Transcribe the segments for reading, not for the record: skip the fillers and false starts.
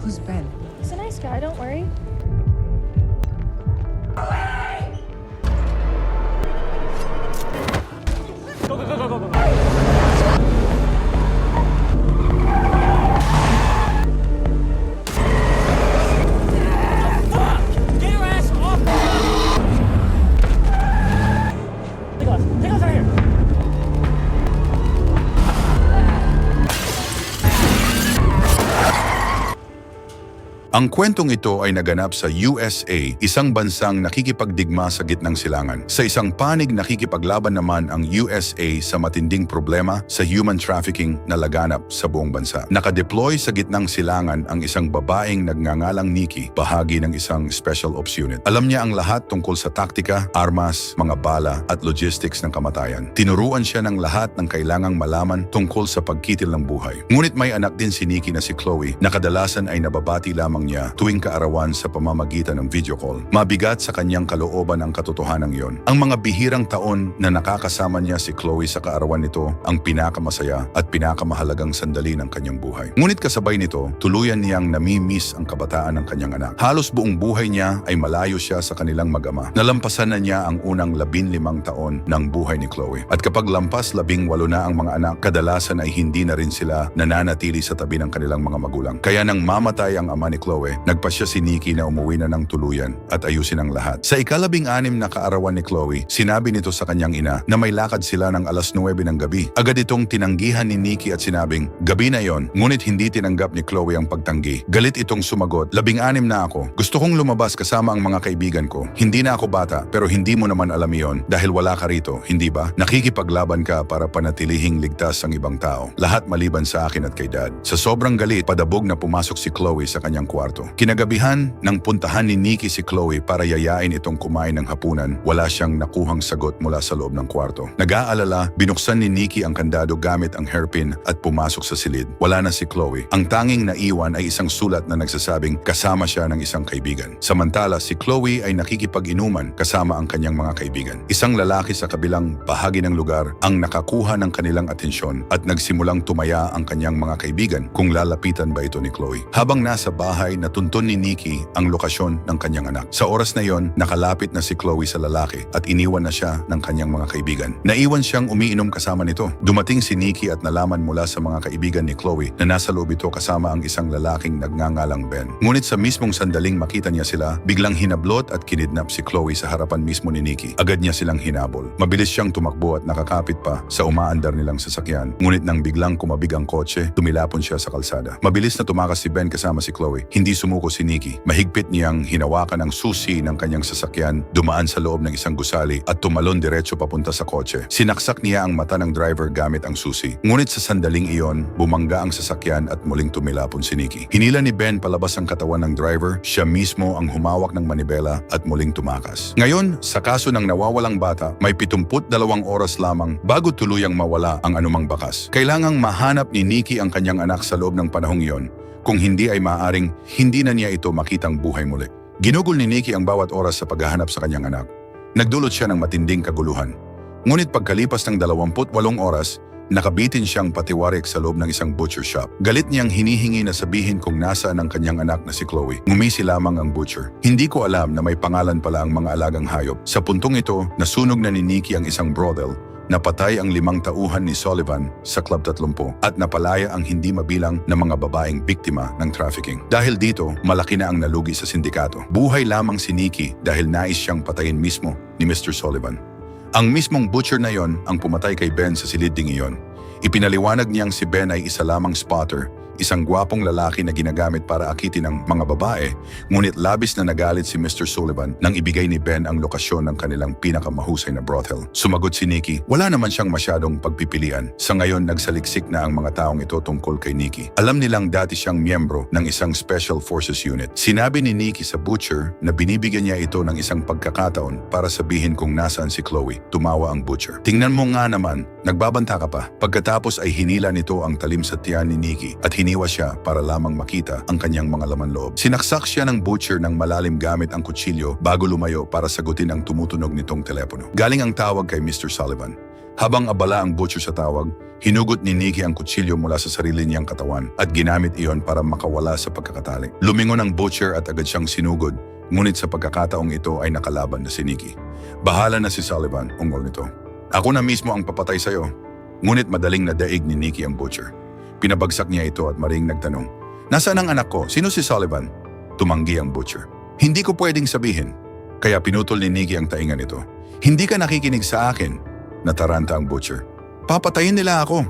Who's Ben? He's a nice guy, don't worry. Get your ass off! Take us out of here! Ang kwentong ito ay naganap sa USA, isang bansang nakikipagdigma sa gitnang silangan. Sa isang panig nakikipaglaban naman ang USA sa matinding problema sa human trafficking na laganap sa buong bansa. Nakadeploy sa gitnang silangan ang isang babaeng nagngangalang Nikki, bahagi ng isang Special Ops Unit. Alam niya ang lahat tungkol sa taktika, armas, mga bala at logistics ng kamatayan. Tinuruan siya ng lahat ng kailangang malaman tungkol sa pagkitil ng buhay. Ngunit may anak din si Nikki na si Chloe na kadalasan ay nababati lamang niya tuwing kaarawan sa pamamagitan ng video call. Mabigat sa kanyang kalooban ang katotohanan iyon. Ang mga bihirang taon na nakakasama niya si Chloe sa kaarawan nito ang pinakamasaya at pinakamahalagang sandali ng kanyang buhay. Ngunit kasabay nito, tuluyan niyang namimiss ang kabataan ng kanyang anak. Halos buong buhay niya ay malayo siya sa kanilang mag-ama. Nalampasan na niya ang unang 15 taon ng buhay ni Chloe. At kapag lampas 18 na ang mga anak, kadalasan ay hindi na rin sila nananatili sa tabi ng kanilang mga magulang. Kaya nang mamatay ang ama ni Chloe, nagpasya si Nikki na umuwi na ng tuluyan at ayusin ang lahat. Sa ika-16 na kaarawan ni Chloe, sinabi nito sa kanyang ina na may lakad sila ng 9:00 ng gabi. Agad itong tinanggihan ni Nikki at sinabing, "Gabi na yon," ngunit hindi tinanggap ni Chloe ang pagtanggi. Galit itong sumagot, "16 na ako. Gusto kong lumabas kasama ang mga kaibigan ko. Hindi na ako bata, pero hindi mo naman alam iyon dahil wala ka rito, hindi ba? Nakikipaglaban ka para panatilihing ligtas ang ibang tao. Lahat maliban sa akin at kay Dad." Sa sobrang galit, padabog na pumasok si Chloe sa kanyang kwarto. Kinagabihan, nang puntahan ni Nikki si Chloe para yayain itong kumain ng hapunan, wala siyang nakuhang sagot mula sa loob ng kwarto. Nag-aalala, binuksan ni Nikki ang kandado gamit ang hairpin at pumasok sa silid. Wala na si Chloe. Ang tanging naiwan ay isang sulat na nagsasabing kasama siya ng isang kaibigan. Samantala, si Chloe ay nakikipag-inuman kasama ang kanyang mga kaibigan. Isang lalaki sa kabilang bahagi ng lugar ang nakakuha ng kanilang atensyon at nagsimulang tumaya ang kanyang mga kaibigan kung lalapitan ba ito ni Chloe. Habang nasa bahay, natuntun ni Nikki ang lokasyon ng kanyang anak. Sa oras na yon, nakalapit na si Chloe sa lalaki at iniwan na siya ng kanyang mga kaibigan. Naiwan siyang umiinom kasama nito. Dumating si Nikki at nalaman mula sa mga kaibigan ni Chloe na nasa loob ito kasama ang isang lalaking nagngangalang Ben. Ngunit sa mismong sandaling makita niya sila, biglang hinablot at kinidnap si Chloe sa harapan mismo ni Nikki. Agad niya silang hinabol. Mabilis siyang tumakbo at nakakapit pa sa umaandar nilang sasakyan. Ngunit nang biglang kumabig ang kotse, tumilapon siya sa kalsada. Mabilis na tumakas si Ben kasama si Chloe. Hindi sumuko si Nikki. Mahigpit niyang hinawakan ang susi ng kanyang sasakyan, dumaan sa loob ng isang gusali at tumalon diretso papunta sa kotse. Sinaksak niya ang mata ng driver gamit ang susi. Ngunit sa sandaling iyon, bumangga ang sasakyan at muling tumilapon si Nikki. Hinila ni Ben palabas ang katawan ng driver, siya mismo ang humawak ng manibela at muling tumakas. Ngayon, sa kaso ng nawawalang bata, may 72 oras lamang bago tuluyang mawala ang anumang bakas. Kailangang mahanap ni Nikki ang kanyang anak sa loob ng panahong iyon. Kung hindi ay maaaring hindi na niya ito makitang buhay muli. Ginugol ni Nikki ang bawat oras sa paghahanap sa kanyang anak. Nagdulot siya ng matinding kaguluhan. Ngunit pagkalipas ng 28 oras, nakabitin siyang patiwarik sa loob ng isang butcher shop. Galit niyang hinihingi na sabihin kung nasaan ang kanyang anak na si Chloe. Ngumisi lamang ang butcher. "Hindi ko alam na may pangalan pala ang mga alagang hayop." Sa puntong ito, nasunog na ni Nikki ang isang brothel. Napatay ang 5 tauhan ni Sullivan sa Club 30 at napalaya ang hindi mabilang na mga babaeng biktima ng trafficking. Dahil dito, malaki na ang nalugi sa sindikato. Buhay lamang si Nikki dahil nais siyang patayin mismo ni Mr. Sullivan. Ang mismong butcher na yon ang pumatay kay Ben sa silid ding iyon. Ipinaliwanag niyang si Ben ay isa lamang spotter, isang gwapong lalaki na ginagamit para akitin ng mga babae, ngunit labis na nagalit si Mr. Sullivan nang ibigay ni Ben ang lokasyon ng kanilang pinakamahusay na brothel. Sumagot si Nikki, wala naman siyang masyadong pagpipilian. Sa ngayon, nagsaliksik na ang mga taong ito tungkol kay Nikki. Alam nilang dati siyang miyembro ng isang Special Forces Unit. Sinabi ni Nikki sa butcher na binibigyan niya ito ng isang pagkakataon para sabihin kung nasaan si Chloe. Tumawa ang butcher. "Tingnan mo nga naman, nagbabanta ka pa." Pagkatapos ay hinila nito ang talim sa tiyan ni Nikki at iniwa siya para lamang makita ang kanyang mga laman loob. Sinaksak siya ng butcher ng malalim gamit ang kutsilyo bago lumayo para sagutin ang tumutunog nitong telepono. Galing ang tawag kay Mr. Sullivan. Habang abala ang butcher sa tawag, hinugot ni Nikki ang kutsilyo mula sa sarili niyang katawan at ginamit iyon para makawala sa pagkakatali. Lumingon ang butcher at agad siyang sinugod, ngunit sa pagkakataong ito ay nakalaban na si Nikki. Bahala na si Sullivan, ungol nito. Ako na mismo ang papatay sa'yo. Ngunit madaling nadaig ni Nikki ang butcher. Pinabagsak niya ito at maring nagtanong, "Nasaan ang anak ko? Sino si Sullivan?" Tumanggi ang butcher. "Hindi ko pwedeng sabihin." Kaya pinutol ni Nikki ang tainga nito. "Hindi ka nakikinig sa akin," nataranta ang butcher. "Papatayin nila ako."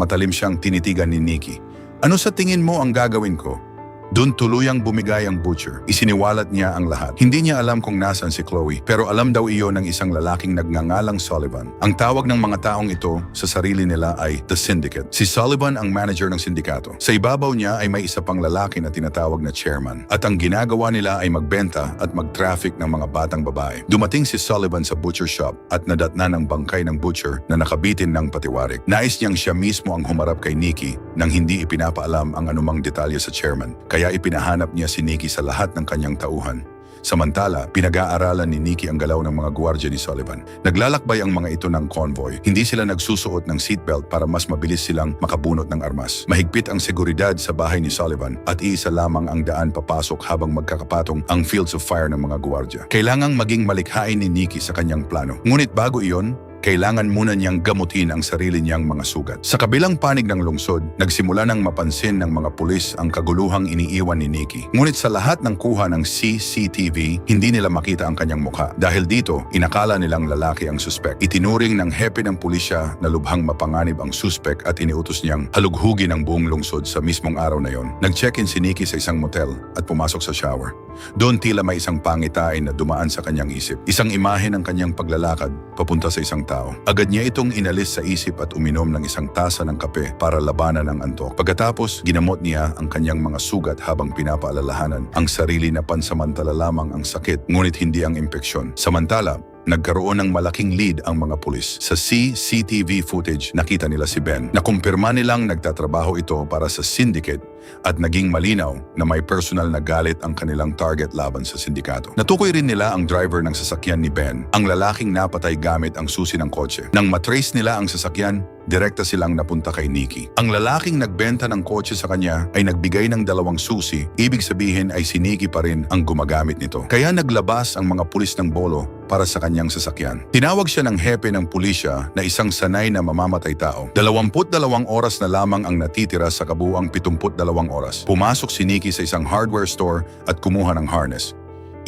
Matalim siyang tinitigan ni Nikki. "Ano sa tingin mo ang gagawin ko?" Doon tuluyang bumigay ang butcher. Isiniwalat niya ang lahat. Hindi niya alam kung nasan si Chloe, pero alam daw iyon ng isang lalaking nagngangalang Sullivan. Ang tawag ng mga taong ito sa sarili nila ay The Syndicate. Si Sullivan ang manager ng sindikato. Sa ibabaw niya ay may isa pang lalaki na tinatawag na chairman. At ang ginagawa nila ay magbenta at mag-traffic ng mga batang babae. Dumating si Sullivan sa butcher shop at nadatna ng bangkay ng butcher na nakabitin ng patiwarik. Nais niyang siya mismo ang humarap kay Nikki nang hindi ipinapaalam ang anumang detalye sa chairman. Kaya ipinahanap niya si Nikki sa lahat ng kanyang tauhan. Samantala, pinag-aaralan ni Nikki ang galaw ng mga gwardiya ni Sullivan. Naglalakbay ang mga ito ng convoy. Hindi sila nagsusuot ng seatbelt para mas mabilis silang makabunot ng armas. Mahigpit ang seguridad sa bahay ni Sullivan at iisa lamang ang daan papasok habang magkakapatong ang fields of fire ng mga gwardiya. Kailangang maging malikhain ni Nikki sa kanyang plano. Ngunit bago iyon, kailangan muna niyang gamutin ang sarili niyang mga sugat. Sa kabilang panig ng lungsod, nagsimula nang mapansin ng mga pulis ang kaguluhang iniiwan ni Nikki. Ngunit sa lahat ng kuha ng CCTV, hindi nila makita ang kanyang mukha. Dahil dito, inakala nilang lalaki ang suspect. Itinuring ng hepe ng pulisya na lubhang mapanganib ang suspect at iniutos niyang halughugin ang buong lungsod sa mismong araw na yon. Nag-check-in si Nikki sa isang motel at pumasok sa shower. Doon tila may isang pangitain na dumaan sa kanyang isip. Isang imahe ng kanyang paglalakad papunta sa isang tao. Agad niya itong inalis sa isip at uminom ng isang tasa ng kape para labanan ang antok. Pagkatapos, ginamot niya ang kanyang mga sugat habang pinapaalalahanan ang sarili na pansamantala lamang ang sakit ngunit hindi ang impeksyon. Samantala, nagkaroon ng malaking lead ang mga pulis. Sa CCTV footage, nakita nila si Ben. Nakumpirma nilang nagtatrabaho ito para sa syndicate at naging malinaw na may personal na galit ang kanilang target laban sa sindikato. Natukoy rin nila ang driver ng sasakyan ni Ben, ang lalaking napatay gamit ang susi ng kotse. Nang matrace nila ang sasakyan, direkta silang napunta kay Nikki. Ang lalaking nagbenta ng kotse sa kanya ay nagbigay ng 2 susi, ibig sabihin ay si Nikki pa rin ang gumagamit nito. Kaya naglabas ang mga pulis ng bolo para sa kanyang sasakyan. Tinawag siya ng hepe ng pulisya na isang sanay na mamamatay tao. 22 oras na lamang ang natitira sa kabuuang 72 oras. Pumasok si Nikki sa isang hardware store at kumuha ng harness.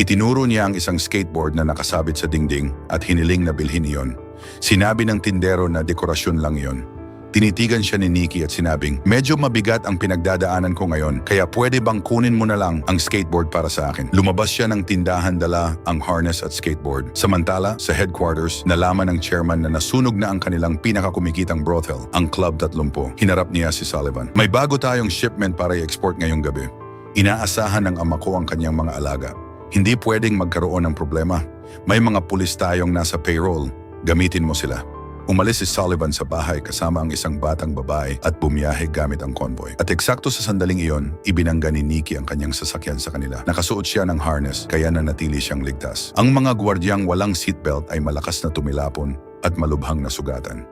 Itinuro niya ang isang skateboard na nakasabit sa dingding at hiniling na bilhin iyon. Sinabi ng tindero na dekorasyon lang iyon. Tinitigan siya ni Nikki at sinabing, "Medyo mabigat ang pinagdadaanan ko ngayon, kaya pwede bang kunin mo na lang ang skateboard para sa akin?" Lumabas siya ng tindahan, dala ang harness at skateboard. Samantala, sa headquarters, nalaman ng chairman na nasunog na ang kanilang pinakakumikitang brothel, ang Club 30. Hinarap niya si Sullivan. "May bago tayong shipment para i-export ngayong gabi. Inaasahan ng ama ko ang kanyang mga alaga. Hindi pwedeng magkaroon ng problema. May mga pulis tayong nasa payroll. Gamitin mo sila." Umalis si Sullivan sa bahay kasama ang isang batang babae at bumiyahe gamit ang convoy. At eksakto sa sandaling iyon, ibinangga ni Nikki ang kanyang sasakyan sa kanila. Nakasuot siya ng harness kaya nanatili siyang ligtas. Ang mga gwardyang walang seatbelt ay malakas na tumilapon at malubhang nasugatan.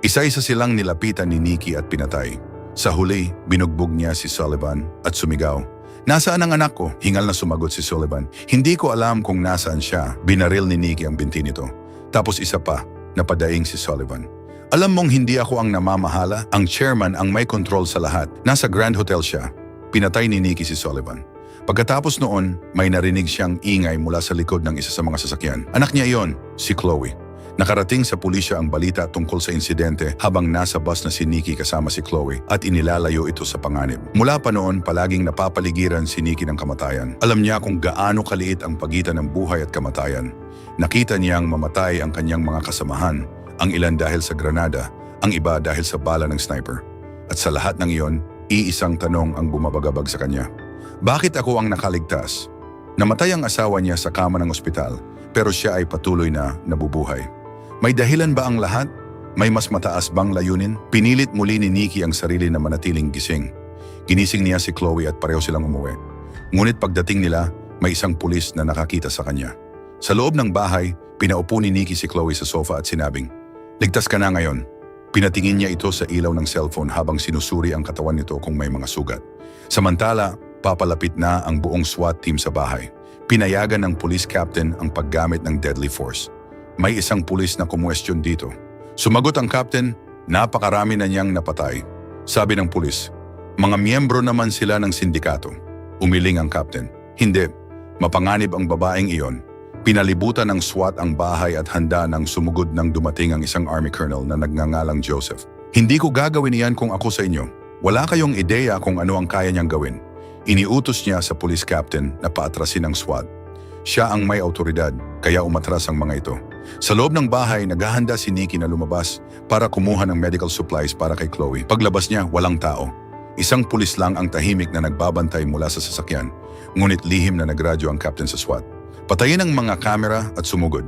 Isa-isa silang nilapitan ni Nikki at pinatay. Sa huli, binugbog niya si Sullivan at sumigaw, "Nasaan ang anak ko?" Hingal na sumagot si Sullivan, "Hindi ko alam kung nasaan siya." Binaril ni Nikki ang binti nito. Tapos isa pa, napadaing si Sullivan. "Alam mong hindi ako ang namamahala, ang chairman ang may control sa lahat. Nasa Grand Hotel siya." Pinatay ni Nikki si Sullivan. Pagkatapos noon, may narinig siyang ingay mula sa likod ng isa sa mga sasakyan. Anak niya iyon, si Chloe. Nakarating sa pulisya ang balita tungkol sa insidente habang nasa bus na si Nikki kasama si Chloe at inilalayo ito sa panganib. Mula pa noon, palaging napapaligiran si Nikki ng kamatayan. Alam niya kung gaano kaliit ang pagitan ng buhay at kamatayan. Nakita niyang mamatay ang kanyang mga kasamahan, ang ilan dahil sa granada, ang iba dahil sa bala ng sniper. At sa lahat ng iyon, iisang tanong ang bumabagabag sa kanya. Bakit ako ang nakaligtas? Namatay ang asawa niya sa kama ng ospital, pero siya ay patuloy na nabubuhay. May dahilan ba ang lahat? May mas mataas bang layunin? Pinilit muli ni Nikki ang sarili na manatiling gising. Ginising niya si Chloe at pareho silang umuwi. Ngunit pagdating nila, may isang pulis na nakakita sa kanya. Sa loob ng bahay, pinaupo ni Nikki si Chloe sa sofa at sinabing, Ligtas ka na ngayon. Pinatingin niya ito sa ilaw ng cellphone habang sinusuri ang katawan nito kung may mga sugat. Samantala, papalapit na ang buong SWAT team sa bahay. Pinayagan ng police captain ang paggamit ng deadly force. May isang pulis na kumwestiyon dito. Sumagot ang captain, napakarami na niyang napatay. Sabi ng pulis, mga miyembro naman sila ng sindikato. Umiling ang captain, hindi, mapanganib ang babaeng iyon. Pinalibutan ng SWAT ang bahay at handa nang sumugod nang dumating ang isang army colonel na nagngangalang Joseph. Hindi ko gagawin iyan kung ako sa inyo. Wala kayong ideya kung ano ang kaya niyang gawin. Iniutos niya sa police captain na paatrasin ang SWAT. Siya ang may autoridad, kaya umatras ang mga ito. Sa loob ng bahay, naghahanda si Nikki na lumabas para kumuha ng medical supplies para kay Chloe. Paglabas niya, walang tao. Isang pulis lang ang tahimik na nagbabantay mula sa sasakyan, ngunit lihim na nagradyo ang captain sa SWAT. Patayin ang mga kamera at sumugod.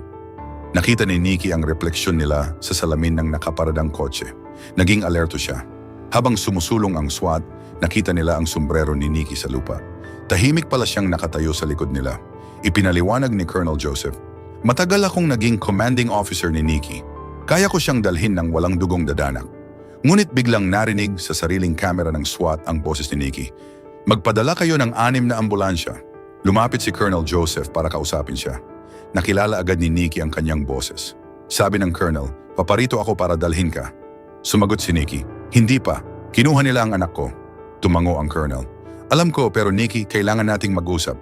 Nakita ni Nikki ang refleksyon nila sa salamin ng nakaparadang kotse. Naging alerto siya. Habang sumusulong ang SWAT, nakita nila ang sombrero ni Nikki sa lupa. Tahimik pala siyang nakatayo sa likod nila. Ipinaliwanag ni Colonel Joseph, matagal akong naging commanding officer ni Nikki. Kaya ko siyang dalhin ng walang dugong dadanak. Ngunit biglang narinig sa sariling kamera ng SWAT ang boses ni Nikki. Magpadala kayo ng 6 na ambulansya. Lumapit si Colonel Joseph para kausapin siya. Nakilala agad ni Nikki ang kanyang boses. Sabi ng Colonel, paparito ako para dalhin ka. Sumagot si Nikki, hindi pa. Kinuha nila ang anak ko. Tumango ang Colonel. Alam ko pero Nikki, kailangan nating mag-usap.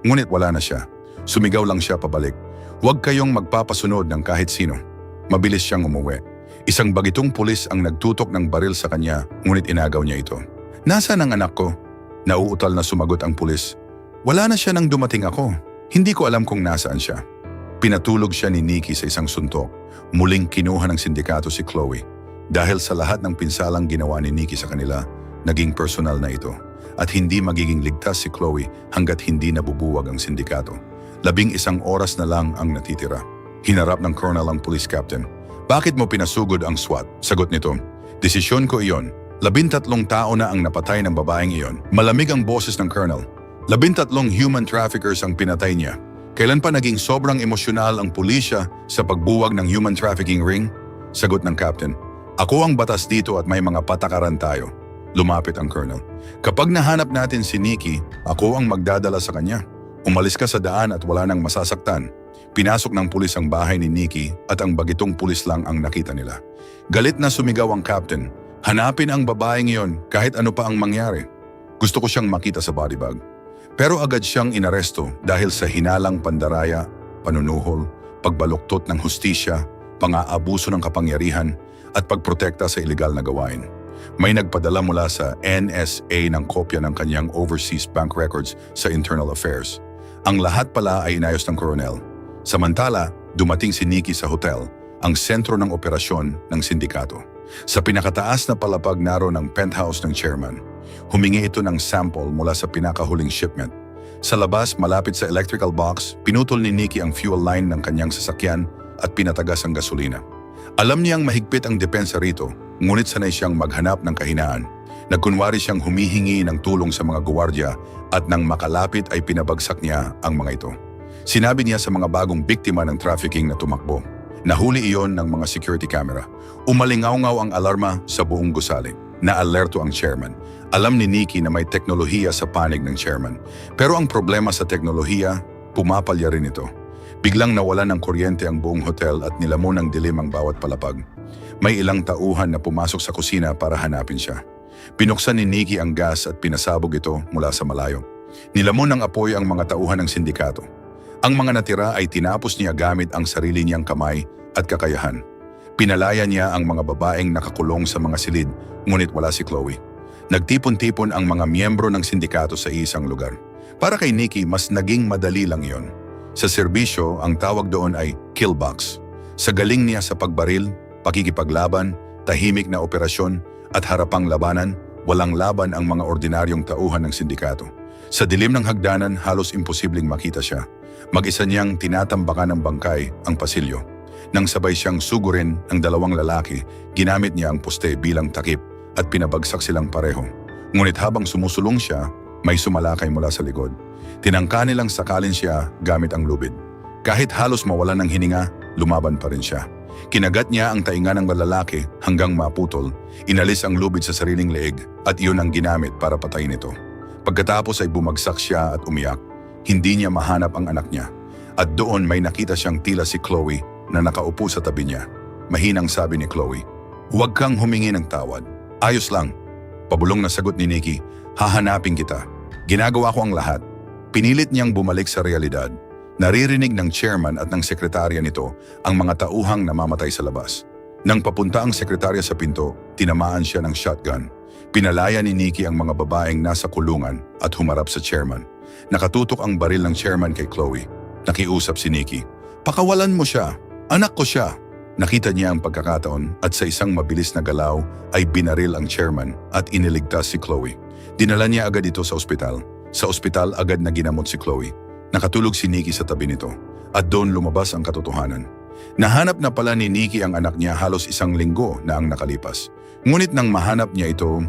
Ngunit wala na siya. Sumigaw lang siya pabalik. Huwag kayong magpapasunod ng kahit sino. Mabilis siyang umuwi. Isang bagitong pulis ang nagtutok ng baril sa kanya, ngunit inagaw niya ito. Nasaan ang anak ko? Nauutal na sumagot ang pulis. Wala na siya nang dumating ako. Hindi ko alam kung nasaan siya. Pinatulog siya ni Nikki sa isang suntok. Muling kinuha ng sindikato si Chloe. Dahil sa lahat ng pinsalang ginawa ni Nikki sa kanila, naging personal na ito. At hindi magiging ligtas si Chloe hanggat hindi nabubuwag ang sindikato. 11 oras na lang ang natitira. Hinarap ng colonel ang police captain. Bakit mo pinasugod ang SWAT? Sagot nito, desisyon ko iyon. 13 tao na ang napatay ng babaeng iyon. Malamig ang boses ng colonel. 13 human traffickers ang pinatay niya. Kailan pa naging sobrang emosyonal ang pulisya sa pagbuwag ng human trafficking ring? Sagot ng captain, ako ang batas dito at may mga patakaran tayo. Lumapit ang colonel. Kapag nahanap natin si Nikki, ako ang magdadala sa kanya. Umalis ka sa daan at wala nang masasaktan. Pinasok ng pulis ang bahay ni Nikki at ang bagitong pulis lang ang nakita nila. Galit na sumigaw ang captain, hanapin ang babaeng iyon kahit ano pa ang mangyari. Gusto ko siyang makita sa body bag. Pero agad siyang inaresto dahil sa hinalang pandaraya, panunuhol, pagbaluktot ng hustisya, pang-aabuso ng kapangyarihan at pagprotekta sa ilegal na gawain. May nagpadala mula sa NSA ng kopya ng kanyang overseas bank records sa Internal Affairs. Ang lahat pala ay inayos ng koronel. Samantala, dumating si Nikki sa hotel, ang sentro ng operasyon ng sindikato. Sa pinakataas na palapag naroon ng penthouse ng chairman. Humingi ito ng sample mula sa pinakahuling shipment. Sa labas, malapit sa electrical box, pinutol ni Nikki ang fuel line ng kanyang sasakyan at pinatagas ang gasolina. Alam niyang mahigpit ang depensa rito, ngunit sanay siyang maghanap ng kahinaan. Nagkunwari siyang humihingi ng tulong sa mga gwardiya at nang makalapit ay pinabagsak niya ang mga ito. Sinabi niya sa mga bagong biktima ng trafficking na tumakbo. Nahuli iyon ng mga security camera. Umalingaw-ngaw ang alarma sa buong gusali. Na-alerto ang chairman. Alam ni Nikki na may teknolohiya sa panig ng chairman. Pero ang problema sa teknolohiya, pumapalya rin ito. Biglang nawalan ng kuryente ang buong hotel at nilamon ng dilim ang bawat palapag. May ilang tauhan na pumasok sa kusina para hanapin siya. Pinuksan ni Nikki ang gas at pinasabog ito mula sa malayo. Nilamon ng apoy ang mga tauhan ng sindikato. Ang mga natira ay tinapos niya gamit ang sarili niyang kamay at kakayahan. Pinalaya niya ang mga babaeng nakakulong sa mga silid, ngunit wala si Chloe. Nagtipon-tipon ang mga miyembro ng sindikato sa isang lugar. Para kay Nikki, mas naging madali lang iyon. Sa serbisyo, ang tawag doon ay kill box. Sa galing niya sa pagbaril, pakikipaglaban, tahimik na operasyon at harapang labanan, walang laban ang mga ordinaryong tauhan ng sindikato. Sa dilim ng hagdanan, halos imposibleng makita siya. Mag-isa niyang tinatambakan ng bangkay ang pasilyo. Nang sabay siyang sugurin ng 2 lalaki, ginamit niya ang poste bilang takip at pinabagsak silang pareho. Ngunit habang sumusulong siya, may sumalakay mula sa likod. Tinangka nilang sakalin siya gamit ang lubid. Kahit halos mawalan ng hininga, lumaban pa rin siya. Kinagat niya ang tainga ng lalaki hanggang maputol, inalis ang lubid sa sariling leeg at iyon ang ginamit para patayin ito. Pagkatapos ay bumagsak siya at umiyak. Hindi niya mahanap ang anak niya. At doon may nakita siyang tila si Chloe na nakaupo sa tabi niya. Mahinang sabi ni Chloe, "Huwag kang humingi ng tawad. Ayos lang." Pabulong na sagot ni Nikki, "Hahanapin kita. Ginagawa ko ang lahat." Pinilit niyang bumalik sa realidad. Naririnig ng chairman at ng sekretarya nito ang mga tauhang namamatay sa labas. Nang papunta ang sekretarya sa pinto, tinamaan siya ng shotgun. Pinalaya ni Nikki ang mga babaeng nasa kulungan at humarap sa chairman. Nakatutok ang baril ng chairman kay Chloe. Nakiusap si Nikki, "Pakawalan mo siya. Anak ko siya." Nakita niya ang pagkakataon at sa isang mabilis na galaw ay binaril ang chairman at iniligtas si Chloe. Dinala niya agad ito sa ospital. Sa ospital agad na ginamot si Chloe. Nakatulog si Nikki sa tabi nito at doon lumabas ang katotohanan. Nahanap na pala ni Nikki ang anak niya halos 1 linggo na ang nakalipas. Ngunit nang mahanap niya ito,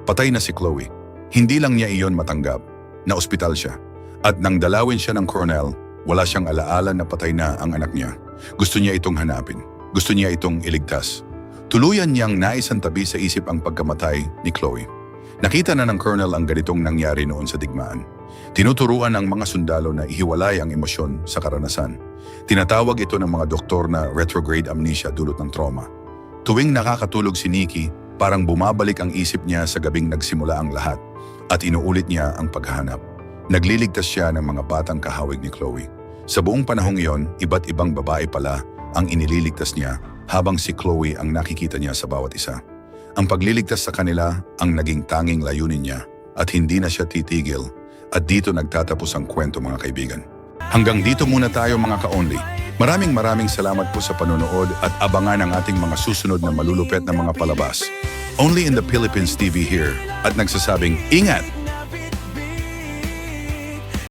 patay na si Chloe. Hindi lang niya iyon matanggap na ospital siya. At nang dalawin siya ng colonel, wala siyang alaala na patay na ang anak niya. Gusto niya itong hanapin. Gusto niya itong iligtas. Tuluyan niyang naisantabi sa isip ang pagkamatay ni Chloe. Nakita na ng colonel ang ganitong nangyari noon sa digmaan. Tinuturuan ng mga sundalo na ihiwalay ang emosyon sa karanasan. Tinatawag ito ng mga doktor na retrograde amnesia dulot ng trauma. Tuwing nakakatulog si Nikki, parang bumabalik ang isip niya sa gabing nagsimula ang lahat at inuulit niya ang paghahanap. Nagliligtas siya ng mga batang kahawig ni Chloe. Sa buong panahong iyon, iba't ibang babae pala ang inililigtas niya habang si Chloe ang nakikita niya sa bawat isa. Ang pagliligtas sa kanila ang naging tanging layunin niya at hindi na siya titigil. At dito nagtatapos ang kwento, mga kaibigan. Hanggang dito muna tayo, mga ka-only. Maraming salamat po sa panonood at abangan ang ating mga susunod na malulupet na mga palabas. Only in the Philippines TV here at nagsasabing ingat!